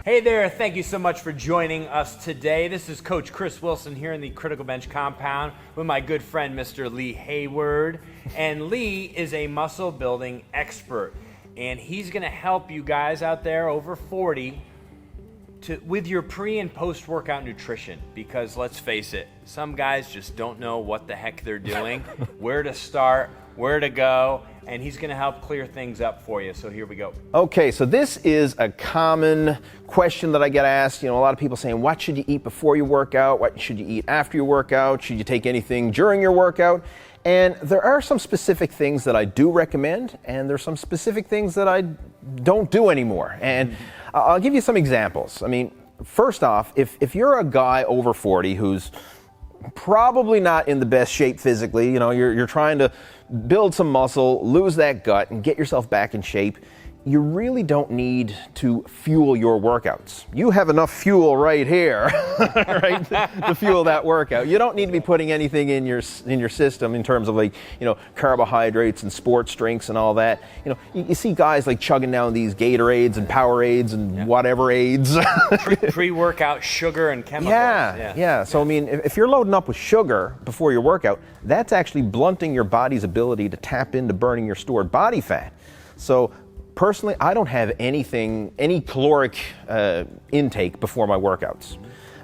Hey there, thank you so much for joining us today. This is Coach Chris Wilson here in the Critical Bench Compound with my good friend, Mr. Lee Hayward. And Lee is a muscle building expert, and he's gonna help you guys out there over 40 with your pre and post workout nutrition, because let's face it, some guys just don't know what the heck they're doing, where to start, where to go, and he's going to help clear things up for you. So here we go. Okay, so this is a common question that I get asked. You know, a lot of people saying, what should you eat before you work out? What should you eat after your workout? Should you take anything during your workout? And there are some specific things that I do recommend, and there's some specific things that I don't do anymore. And I'll give you some examples. I mean, first off, if you're a guy over 40 who's probably not in the best shape physically, you know, you're trying to build some muscle, lose that gut, and get yourself back in shape, you really don't need to fuel your workouts. You have enough fuel right here, right, to fuel that workout. You don't need to be putting anything in your system in terms of, like, you know, carbohydrates and sports drinks and all that. You know, you see guys like chugging down these Gatorades and Powerades and whatever aids. Pre-workout sugar and chemicals. Yeah. So I mean, if you're loading up with sugar before your workout, that's actually blunting your body's ability to tap into burning your stored body fat. So personally, I don't have any caloric intake before my workouts.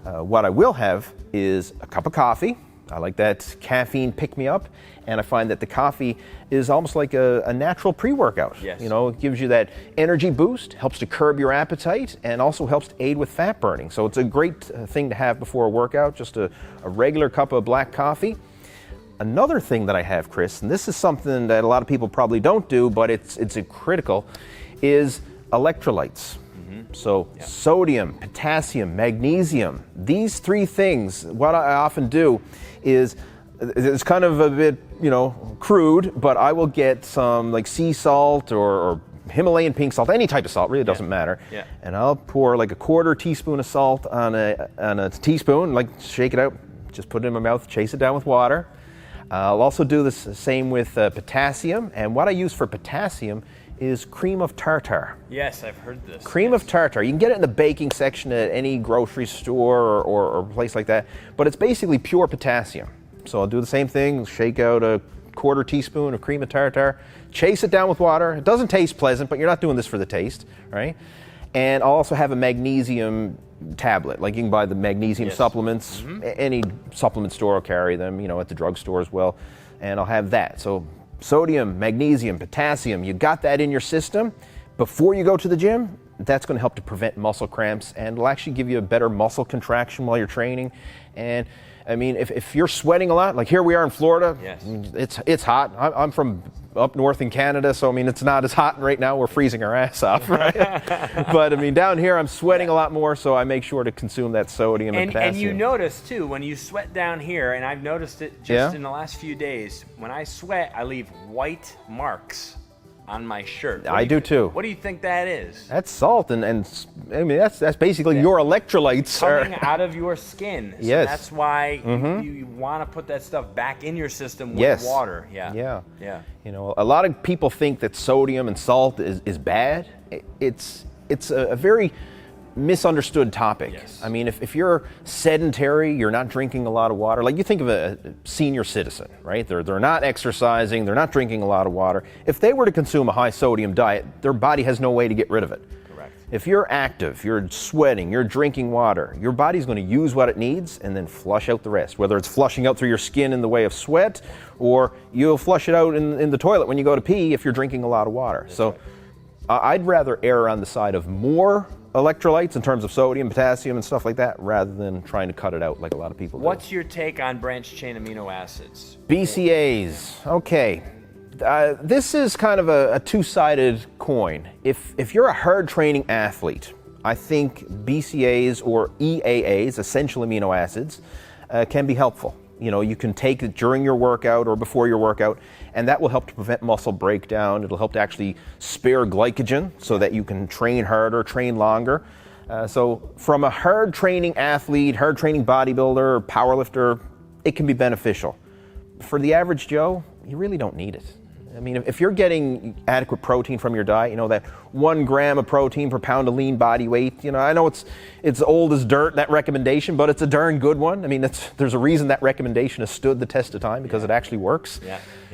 What I will have is a cup of coffee. I like that caffeine pick-me-up, and I find that the coffee is almost like a natural pre-workout. Yes. You know, it gives you that energy boost, helps to curb your appetite, and also helps to aid with fat burning. So it's a great thing to have before a workout, just a regular cup of black coffee. Another thing that I have, Chris, and this is something that a lot of people probably don't do, but it's critical, is electrolytes. So sodium, potassium, magnesium, these three things, what I often do is, it's kind of a bit, you know, crude, but I will get some like sea salt or Himalayan pink salt, any type of salt, really doesn't matter. Yeah. And I'll pour like a quarter teaspoon of salt on a teaspoon, like shake it out, just put it in my mouth, chase it down with water. I'll also do the same with potassium, and what I use for potassium is cream of tartar. Yes, I've heard this. Cream of tartar. You can get it in the baking section at any grocery store or place like that, but it's basically pure potassium. So I'll do the same thing, shake out a quarter teaspoon of cream of tartar, chase it down with water. It doesn't taste pleasant, but you're not doing this for the taste, right? And I'll also have a magnesium tablet. Like, you can buy the magnesium supplements. Any supplement store will carry them, you know, at the drugstore as well. And I'll have that. So sodium, magnesium, potassium, you got that in your system before you go to the gym. That's going to help to prevent muscle cramps, and it'll actually give you a better muscle contraction while you're training. And I mean, if you're sweating a lot, like here we are in Florida, it's hot. I'm from up north in Canada, so I mean, it's not as hot right now. We're freezing our ass off, right? But I mean, down here I'm sweating a lot more, so I make sure to consume that sodium and potassium. And you notice too, when you sweat down here, and I've noticed it just in the last few days, when I sweat, I leave white marks on my shirt. I do too. What do you think that is? That's salt, and I mean, that's basically your electrolytes coming out of your skin. So yes. That's why you want to put that stuff back in your system with water. Yeah. You know, a lot of people think that sodium and salt is bad. It's a very misunderstood topic. Yes. I mean, if you're sedentary, you're not drinking a lot of water. Like, you think of a senior citizen, right? They're not exercising, they're not drinking a lot of water. If they were to consume a high sodium diet, their body has no way to get rid of it. Correct. If you're active, you're sweating, you're drinking water, your body's going to use what it needs and then flush out the rest. Whether it's flushing out through your skin in the way of sweat, or you'll flush it out in the toilet when you go to pee if you're drinking a lot of water. That's so right. I'd rather err on the side of more electrolytes in terms of sodium, potassium, and stuff like that, rather than trying to cut it out like a lot of people do. What's your take on branched chain amino acids? BCAAs. Okay. This is kind of a two-sided coin. If you're a hard training athlete, I think BCAAs or EAAs, essential amino acids, can be helpful. You know, you can take it during your workout or before your workout, and that will help to prevent muscle breakdown. It'll help to actually spare glycogen so that you can train harder, train longer. So from a hard training athlete, hard training bodybuilder, powerlifter, it can be beneficial. For the average Joe, you really don't need it. I mean, if you're getting adequate protein from your diet, you know, that 1 gram of protein per pound of lean body weight, you know, I know it's old as dirt, that recommendation, but it's a darn good one. I mean, there's a reason that recommendation has stood the test of time, because it actually works,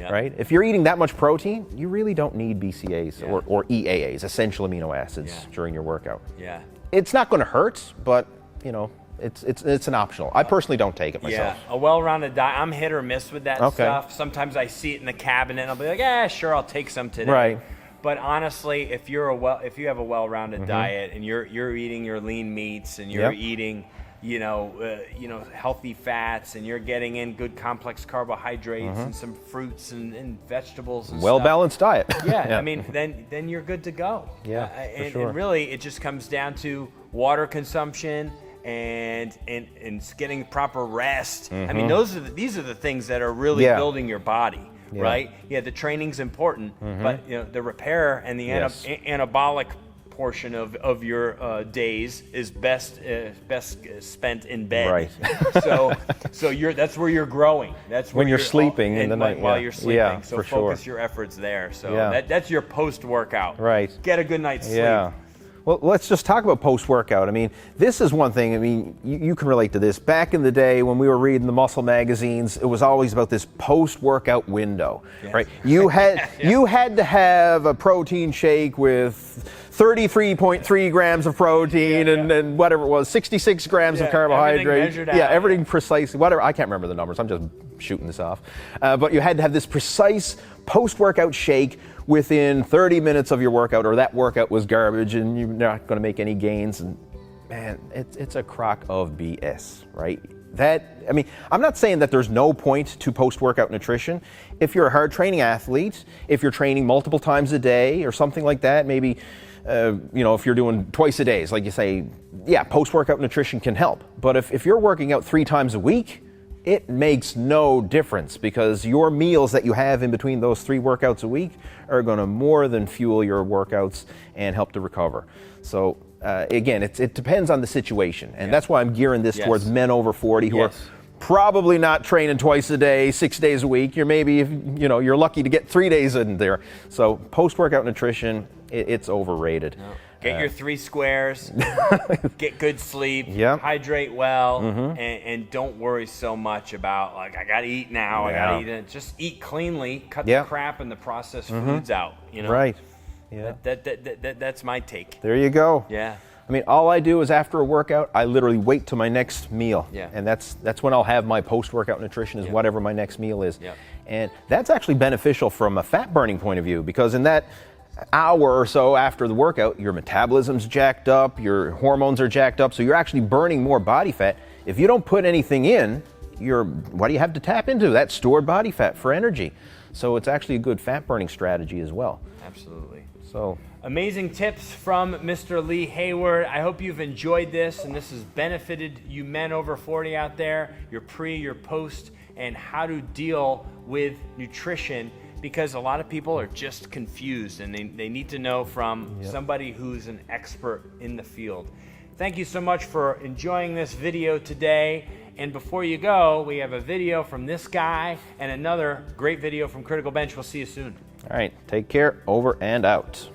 right? If you're eating that much protein, you really don't need BCAAs or EAAs, essential amino acids, during your workout. It's not going to hurt, but, you know, it's an optional. I personally don't take it myself. A well-rounded diet. I'm hit or miss with that stuff. Sometimes I see it in the cabinet and I'll be like, yeah, sure, I'll take some today. Right. But honestly, if you have a well-rounded diet and you're eating your lean meats and you're eating, you know, healthy fats, and you're getting in good complex carbohydrates and some fruits and vegetables and well-balanced diet. I mean, then you're good to go. And really, it just comes down to water consumption and getting proper rest. I mean, these are the things that are really building your body, right? The training's important, but you know, the repair and the anabolic portion of your days is best spent in bed. Right. so that's where you're growing. That's where when you're sleeping in the night. While you're sleeping. So focus your efforts there. So that's your post-workout. Right. Get a good night's sleep. Well, let's just talk about post-workout. I mean, this is one thing. I mean, you can relate to this. Back in the day when we were reading the muscle magazines, it was always about this post-workout window, right? You had to have a protein shake with 33.3 grams of protein and whatever it was, 66 grams of carbohydrates. Everything precisely. Whatever. I can't remember the numbers. I'm just shooting this off. But you had to have this precise post-workout shake within 30 minutes of your workout, or that workout was garbage and you're not going to make any gains. And man, it's a crock of BS, right? I mean, I'm not saying that there's no point to post-workout nutrition. If you're a hard training athlete, if you're training multiple times a day or something like that, maybe, you know, if you're doing twice a day, like you say, post-workout nutrition can help. But if you're working out 3 times a week, it makes no difference, because your meals that you have in between those 3 workouts a week are going to more than fuel your workouts and help to recover. So again, it depends on the situation, and that's why I'm gearing this towards men over 40 who are probably not training twice a day, 6 days a week. You're maybe, you know, you're lucky to get 3 days in there. So post-workout nutrition, it's overrated. Get your 3 squares, get good sleep, hydrate well, and don't worry so much about, like, I got to eat now, I got to eat it. Just eat cleanly, cut the crap and the processed foods out, you know? Right. That's my take. There you go. I mean, all I do is after a workout, I literally wait till my next meal. And that's when I'll have my post-workout nutrition, is whatever my next meal is. And that's actually beneficial from a fat burning point of view, because in that hour or so after the workout, your metabolism's jacked up, your hormones are jacked up, so you're actually burning more body fat. If you don't put anything in, what do you have to tap into? That stored body fat for energy. So it's actually a good fat burning strategy as well. Absolutely. So amazing tips from Mr. Lee Hayward. I hope you've enjoyed this and this has benefited you men over 40 out there, your pre, your post, and how to deal with nutrition, because a lot of people are just confused and they need to know from somebody who's an expert in the field. Thank you so much for enjoying this video today. And before you go, we have a video from this guy and another great video from Critical Bench. We'll see you soon. All right, take care. Over and out.